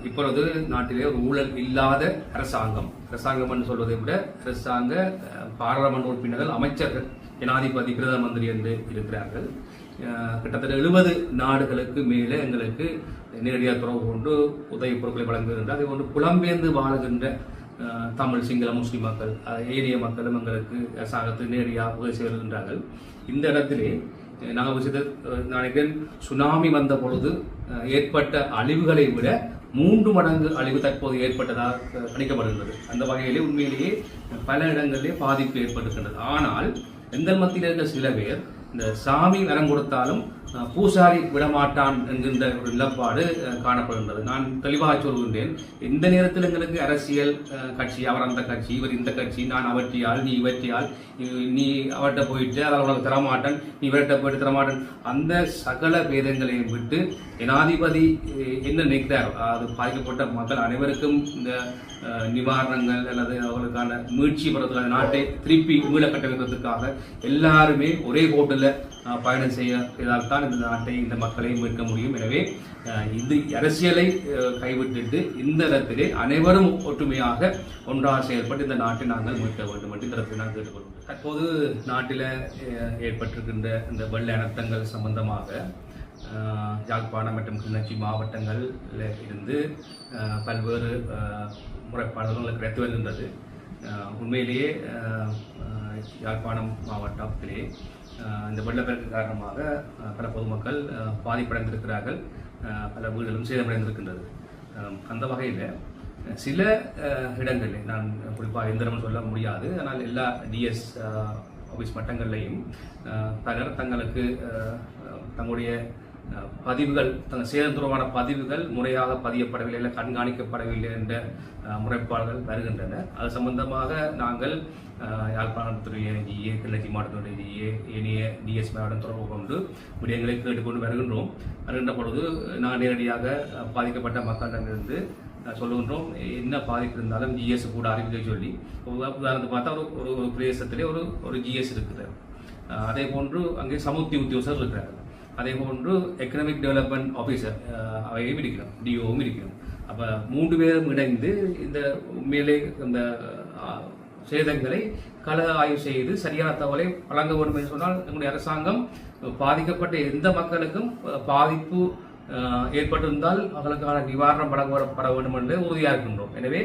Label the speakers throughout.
Speaker 1: இப்பொழுது நாட்டிலே ஒரு ஊழல் இல்லாத அரசாங்கம் என்று சொல்வதை விட அரசாங்க பாராளுமன்ற உறுப்பினர்கள், அமைச்சர்கள், ஜனாதிபதி, பிரதம மந்திரி என்று இருக்கிறார்கள். கிட்டத்தட்ட 70 நாடுகளுக்கு மேலே எங்களுக்கு நேரடியாக தொடர்பு கொண்டு உதவி பொருட்களை வழங்குகின்ற, அதே போன்று புலம்பெயர்ந்து வாழுகின்ற தமிழ், சிங்கள, முஸ்லிம் மக்கள், ஏனைய மக்களும் எங்களுக்கு அரசாங்கத்துக்கு நேரடியாக உதவி செய்கின்றார்கள். இந்த இடத்திலே நாங்கள் நினைக்கிறேன், சுனாமி வந்த பொழுது ஏற்பட்ட அழிவுகளை விட 3 மடங்கு அழிவு தற்போது ஏற்பட்டதாக கணிக்கப்படுகின்றது. அந்த வகையிலே உண்மையிலேயே பல இடங்களிலே பாதிப்பு ஏற்படுகின்றது. ஆனால் எங்கள் மத்தியில் இருக்க சில பேர் இந்த சாமி வரம் கொடுத்தாலும் பூசாரி விடமாட்டான் என்கின்ற ஒரு நிலப்பாடு காணப்படுகின்றது. நான் தெளிவாக சொல்கின்றேன், இந்த நேரத்தில் எங்களுக்கு அரசியல் கட்சி, அவர் அந்த கட்சி, இவர் இந்த கட்சி, நான் அவற்றியால், நீ இவற்றியால், நீ அவர்கிட்ட போயிட்டு அதில் உனக்கு தரமாட்டன், நீ இவர்கிட்ட போயிட்டு தரமாட்டன், அந்த சகல பேதங்களையும் விட்டு ஜனாதிபதி என்ன நினைக்கிறார், அது பாதிக்கப்பட்ட மக்கள் அனைவருக்கும் இந்த நிவாரணங்கள் அல்லது அவர்களுக்கான மீட்சி பெறதுக்கான நாட்டை திருப்பி மீள கட்டமைக்கிறதுக்காக எல்லாருமே ஒரே போட்டில் பயணம் செய்தால் தான் இந்த நாட்டை, இந்த மக்களை மீட்க முடியும். எனவே இது அரசியலை கைவிட்டுட்டு இந்த இடத்திலே அனைவரும் ஒற்றுமையாக ஒன்றாக செயல்பட்டு இந்த நாட்டை நாங்கள் மீட்க வேண்டும் என்று இந்த இடத்தை நாங்கள் கேட்டுக்கொள்வோம். தற்போது நாட்டில் ஏற்பட்டிருக்கின்ற இந்த வெள்ள அனர்த்தங்கள் சம்பந்தமாக யாழ்ப்பாணம் மற்றும் கிளிநொச்சி மாவட்டங்களில் இருந்து பல்வேறு முறைப்பாடுகள் கிடைத்து வருகின்றது. உண்மையிலேயே யாழ்ப்பாணம் மாவட்டத்திலே இந்த வெள்ளப்பெருக்கு காரணமாக பல பொதுமக்கள் பாதிப்படைந்திருக்கிறார்கள், பல வீடுகளும் சேதமடைந்திருக்கின்றது. அந்த வகையில் சில இடங்களில், நான் குறிப்பாக எந்திரமும் சொல்ல முடியாது, ஆனால் எல்லா டிஎஸ் ஆஃபீஸ் மட்டங்கள்லையும் பலர் தங்களுக்கு தங்களுடைய பதிவுகள், சேதம் தொடர்பான பதிவுகள் முறையாக பதியப்படவில்லை, இல்லை கண்காணிக்கப்படவில்லை என்ற முறைப்பாடுகள் வருகின்றன. அது சம்பந்தமாக நாங்கள் யாழ்ப்பாணத்துடைய ஜிஏ, கிளிநொச்சி மாவட்டத்துடைய ஜிஏ, ஏனைய டிஎஸ் மேடம் தொடர்பு கொண்டு விடயங்களை கேட்டுக்கொண்டு வருகின்றோம். வருகின்ற பொழுது நான் நேரடியாக பாதிக்கப்பட்ட மக்களிடமிருந்து சொல்லுகின்றோம், என்ன பாதிப்பு இருந்தாலும் ஜிஎஸ் கூட அறிவிக்க சொல்லி. உதாரணத்துக்கு பார்த்தா ஒரு பிரதேசத்திலே ஒரு ஜிஎஸ் இருக்குது, அதே போன்று அங்கே சமுத்தி உத்தியோகர் இருக்கிறார்கள், அதே போன்று எக்கனாமிக் டெவலப்மெண்ட் ஆஃபீஸர் அவையும் இருக்கிறோம், டிஓவும் இருக்கிறோம். அப்போ 3 பேரும் இணைந்து இந்த மேலே இந்த சேதங்களை கள ஆய்வு செய்து சரியான தகவலை வழங்க வேண்டும் என்று சொன்னால், எங்களுடைய அரசாங்கம் பாதிக்கப்பட்ட எந்த மக்களுக்கும் பாதிப்பு ஏற்பட்டிருந்தால் அவர்களுக்கான நிவாரணம் வழங்கப்பட வேண்டும் என்று உறுதியாக இருக்கின்றோம். எனவே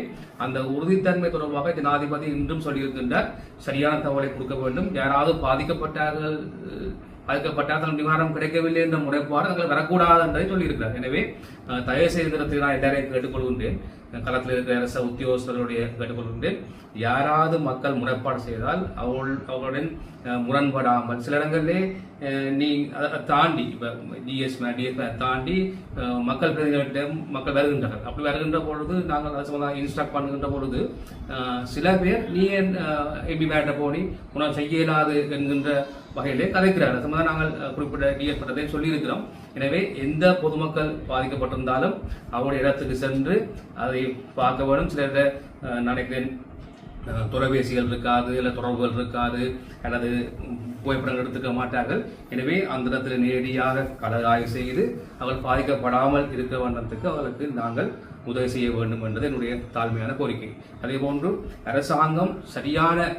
Speaker 1: அந்த உறுதித்தன்மை தொடர்பாக ஜனாதிபதி இன்றும் சொல்லியிருக்கின்றார், சரியான தகவலை கொடுக்க வேண்டும். யாராவது பாதிக்கப்பட்டார்கள், தங்கள் நிவாரணம் கிடைக்கவில்லை என்ற முறைப்பாடு தங்கள் வரக்கூடாது என்பதை சொல்லியிருக்கிறார். எனவே தயவு செய்திடத்தில் நான் எல்லாரையும் கேட்டுக்கொள்கின்றேன், களத்தில் இருக்கிற அரச உத்தியோகஸ்தர்களுடைய கேட்டுக்கொள்கின்றேன், யாராவது மக்கள் முறைப்பாடு செய்தால் அவர்களுடன் முரண்படாமல், சில இடங்களிலே நீ அதை தாண்டி இப்போ டிஎஸ் தாண்டி மக்கள் பிரதிநிதிகளிடம் மக்கள் வருகின்றனர். அப்படி வருகின்ற பொழுது நாங்கள் அதை சம்பந்தமாக இன்ஸ்ட்ரக்ட் பண்ணுகின்ற பொழுது சில பேர் நீ என் எம்பி மேட்ட போனி உனக்கு செய்ய இயலாது என்கின்ற வகையிலே கதைக்கிறார்கள். சம்பந்தமாக நாங்கள் குறிப்பிட்ட டிஎஸ் பட்டத்தை சொல்லியிருக்கிறோம். எனவே எந்த பொதுமக்கள் பாதிக்கப்பட்டிருந்தாலும் அவருடைய இடத்துக்கு சென்று அதை பார்க்க வேண்டும். சில நினைக்கிறேன் தொலைபேசிகள் இருக்காது, இல்லை தொடர்புகள் இருக்காது, அல்லது புகைப்படங்கள் எடுத்துக்க மாட்டார்கள். எனவே அந்த இடத்தில் நேரடியாக கள ஆய்வு செய்து அவர்கள் பாதிக்கப்படாமல் இருக்க வேண்டத்துக்கு அவர்களுக்கு நாங்கள் உதவி செய்ய வேண்டும் என்பது என்னுடைய தாழ்மையான கோரிக்கை. அதே போன்று அரசாங்கம் சரியான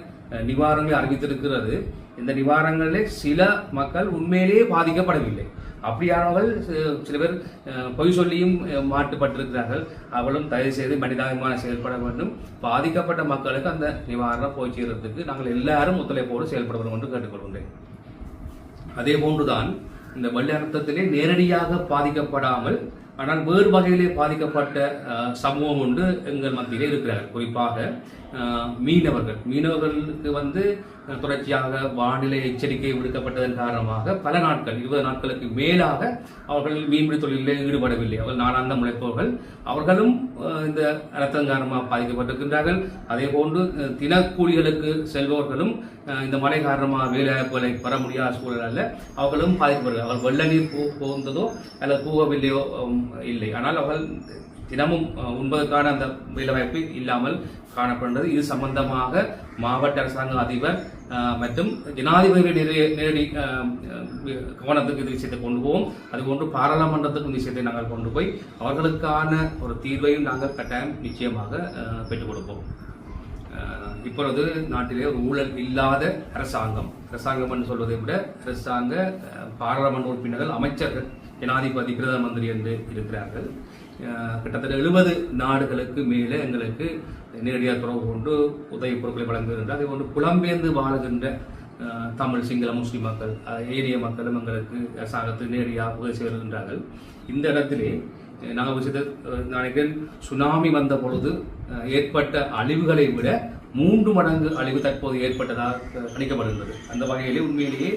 Speaker 1: நிவாரணங்களை அறிவித்திருக்கிறது. இந்த நிவாரணங்களில் சில மக்கள் உண்மையிலேயே பாதிக்கப்படவில்லை. அப்படியானவர்கள் சில பேர் பொய் சொல்லியும் மாட்டுப்பட்டிருக்கிறார்கள். அவளும் தயவு செய்து மனிதாபிமான செயல்பட வேண்டும். பாதிக்கப்பட்ட மக்களுக்கு அந்த நிவாரணம் போய் சேர்றதுக்கு நாங்கள் எல்லாரும் ஒத்துழைப்போடு செயல்பட வேண்டும் என்று கேட்டுக்கொள்கின்றேன். அதே போன்றுதான் இந்த வெள்ள அனர்த்தத்திலே நேரடியாக பாதிக்கப்படாமல் ஆனால் வேறு வகையிலே பாதிக்கப்பட்ட சமூகம் உண்டு எங்கள் மத்தியிலே இருக்கிறார்கள். குறிப்பாக மீனவர்களுக்கு தொடர்ச்சியாக வானிலை எச்சரிக்கை விடுக்கப்பட்டதன் காரணமாக பல நாட்கள், 20 நாட்களுக்கு மேலாக அவர்கள் மீன்பிடி தொழிலில் ஈடுபடவில்லை. அவர்கள் நாளாந்த முளைப்பவர்கள், அவர்களும் இந்த அனர்த்தம் காரணமாக பாதிக்கப்பட்டிருக்கின்றார்கள். அதே போன்று தினக்கூலிகளுக்கு செல்பவர்களும் இந்த மழை காரணமாக வேலைவாய்ப்புகளை பெற முடியாத சூழலில் அவர்களும் பாதிக்கப்படுகிறார்கள். அவர்கள் வெள்ள நீர் போந்ததோ அல்லது போகவில்லையோ இல்லை, ஆனால் அவர்கள் தினமும் உண்பதற்கான அந்த வேலைவாய்ப்பு இல்லாமல் காணப்படுகிறது. இது சம்பந்தமாக மாவட்ட அரசாங்க அதிபர் மற்றும் ஜனாதிபதி நேரடி கவனத்துக்கு இந்த விஷயத்தை கொண்டு போவோம். அதுபோன்று பாராளுமன்றத்துக்கு இந்த விஷயத்தை நாங்கள் கொண்டு போய் அவர்களுக்கான ஒரு தீர்வையும் நாங்கள் கட்டாயம் நிச்சயமாக பெற்றுக் கொடுப்போம். இப்பொழுது நாட்டிலே ஒரு ஊழல் இல்லாத அரசாங்கம் என்று சொல்வதை விட அரசாங்க பாராளுமன்ற உறுப்பினர்கள், அமைச்சர்கள், ஜனாதிபதி, பிரதம மந்திரி என்று இருக்கிறார்கள். கிட்டத்தட்ட 70 நாடுகளுக்கு மேலே எங்களுக்கு நேரடியாக தொடர்பு கொண்டு உதவி பொருட்களை வழங்குகின்ற, அதே போன்று புலம்பெயர்ந்து வாழுகின்ற தமிழ், சிங்கள, முஸ்லிம் மக்கள், ஏரிய மக்களும் எங்களுக்கு அரசாங்கத்தில் நேரடியாக உதவி செய்கின்றார்கள். இந்த இடத்திலே நாங்கள் விஷயத்தை நினைக்கிறேன், சுனாமி வந்த பொழுது ஏற்பட்ட அழிவுகளை விட 3 மடங்கு அழிவு தற்போது ஏற்பட்டதாக கணிக்கப்படுகின்றது. அந்த வகையிலே உண்மையிலேயே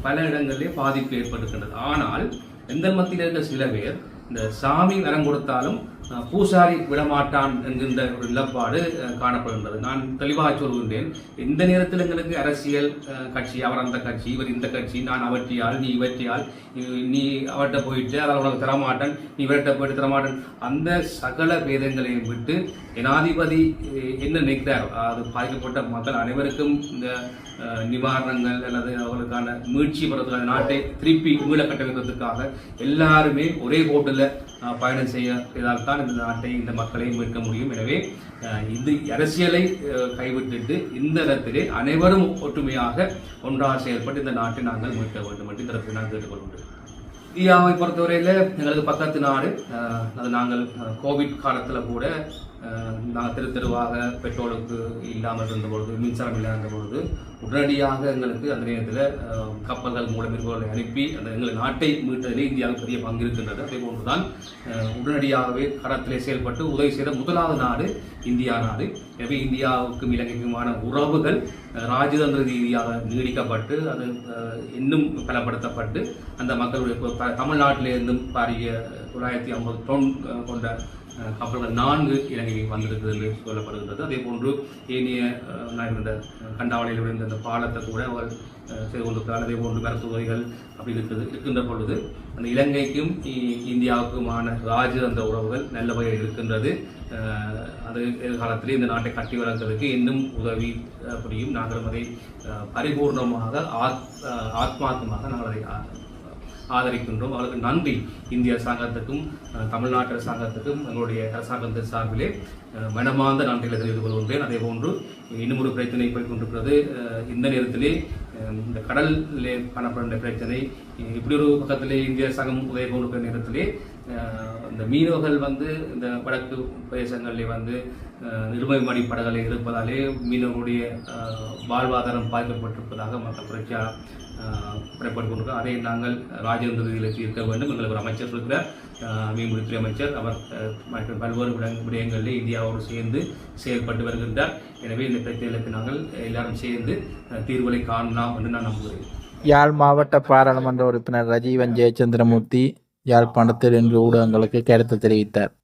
Speaker 1: பல இடங்களிலே பாதிப்பு ஏற்படுகின்றது. ஆனால் எங்கள் மத்தியில் இருக்க சில பேர் இந்த சாமி வரம் கொடுத்தாலும் பூசாரி விடமாட்டான் என்கின்ற ஒரு நிலப்பாடு காணப்படுகின்றது. நான் தெளிவாக சொல்கின்றேன், இந்த நேரத்தில் எங்களுக்கு அரசியல் கட்சி, அவர் அந்த கட்சி, இவர் இந்த கட்சி, நான் அவற்றியால், நீ இவற்றியால், நீ அவர்கிட்ட போயிட்டு அதால் உனக்கு தரமாட்டேன், நீ இவர்கிட்ட போயிட்டு தரமாட்டேன், அந்த சகல பேதங்களையும் விட்டு ஜனாதிபதி என்ன நினைக்கிறார், அது பாதிக்கப்பட்ட மக்கள் அனைவருக்கும் இந்த நிவாரணங்கள் அல்லது அவர்களுக்கான மீட்சி பெறதுக்கான நாட்டை திருப்பி மீள கட்டமைக்கிறதுக்காக எல்லாருமே ஒரே போட்டில் பயணம் செய்தால் தான் இந்த நாட்டை, இந்த மக்களை மீட்க முடியும். எனவே இது அரசியலை கைவிட்டுட்டு இந்த இடத்திலே அனைவரும் ஒற்றுமையாக ஒன்றாக செயல்பட்டு இந்த நாட்டை நாங்கள் மீட்க வேண்டும் என்று இந்த இடத்தில் நான் கேட்டுக்கொள்கின்றேன். இந்தியாவை பொறுத்தவரையில் எங்களுக்கு பக்கத்து நாடு, அது நாங்கள் கோவிட் காலத்தில் கூட நாங்கள் தெருவாக பெட்ரோலுக்கு இல்லாமல் இருந்த பொழுது, மின்சாரம் இல்லாத பொழுது உடனடியாக எங்களுக்கு அந்த நேரத்தில் கப்பல்கள் மூலம் மிருகங்களை அனுப்பி அந்த எங்கள் நாட்டை மீட்டதிலே இந்தியாவுக்கு பெரிய பங்கு இருக்கின்றது. அதே போன்றுதான் உடனடியாகவே களத்திலே செயல்பட்டு உதவி செய்த முதலாவது நாடு இந்தியா நாடு. எனவே இந்தியாவுக்கும் இலங்கைக்குமான உறவுகள் ராஜதந்திர ரீதியாக நீடிக்கப்பட்டு அது இன்னும் பலப்படுத்தப்பட்டு அந்த மக்களுடைய தமிழ்நாட்டிலிருந்தும் பாரிய 950 டன் கொண்ட கப்பல்கள் 4 இலங்கைக்கு வந்திருக்கிறது என்று சொல்லப்படுகின்றது. அதே போன்று ஏனைய இந்த கண்டாவளையில் விழுந்த அந்த பாலத்தை கூட அவர் செய்து கொண்டிருக்கிறார். அதே போன்று மருத்துவ உதவிகள் அப்படி இருக்கின்ற பொழுது அந்த இலங்கைக்கும் இந்தியாவுக்குமான ராஜதந்திர உறவுகள் நல்ல வகையில் இருக்கின்றது. அது எதிர்காலத்திலே இந்த நாட்டை கட்டி வளர்க்கிறதுக்கு இன்னும் உதவி புரியும். நாங்கள் அதை பரிபூர்ணமாக ஆத்மார்த்தமாக நாங்கள் அதை ஆதரிக்கின்றோம். அவர்களுக்கு நன்றி. இந்திய அரசாங்கத்துக்கும் தமிழ்நாட்டு அரசாங்கத்துக்கும் எங்களுடைய அரசாங்கத்தின் சார்பிலே மனமார்ந்த நன்றிகளை தெரிவித்துக் கொள்கின்றேன். அதே போன்று இன்னும் ஒரு பிரச்சனை போய்கொண்டிருக்கிறது. இந்த நேரத்திலே இந்த கடலிலே காணப்படுகின்ற பிரச்சனை, இப்படி ஒரு பக்கத்திலே இந்திய அரசாங்கம் உதவி கொண்டிருக்கிற நேரத்திலே இந்த மீனவர்கள் இந்த வடக்கு பிரதேசங்களிலே நிர்மயமணி படகுகளில் இருப்பதாலே மீனவர்களுடைய வாழ்வாதாரம் பாதிக்கப்பட்டிருப்பதாக மக்கள் புரட்சியாக படைப்பட்டு கொண்டிருக்கிறோம். அதை நாங்கள் ராஜேந்திர ரீதியில் தீர்க்க வேண்டும். எங்களுக்கு ஒரு அமைச்சர் இருக்கிறார், மீன்பிடித்துறை அமைச்சர். அவர் பல்வேறு விடயங்களிலே இந்தியாவோடு சேர்ந்து செயல்பட்டு வருகின்றார். எனவே இந்த பிரச்சனைகளுக்கு நாங்கள் எல்லாரும் சேர்ந்து தீர்வுகளை காணலாம் என்று நான் நம்புகிறேன்.
Speaker 2: யாழ் மாவட்ட பாராளுமன்ற உறுப்பினர் ரஜீவன் ஜெயச்சந்திரமூர்த்தி யாழ்ப்பாணத்தில் இன்று ஊடகங்களுக்கு கருத்து தெரிவித்தார்.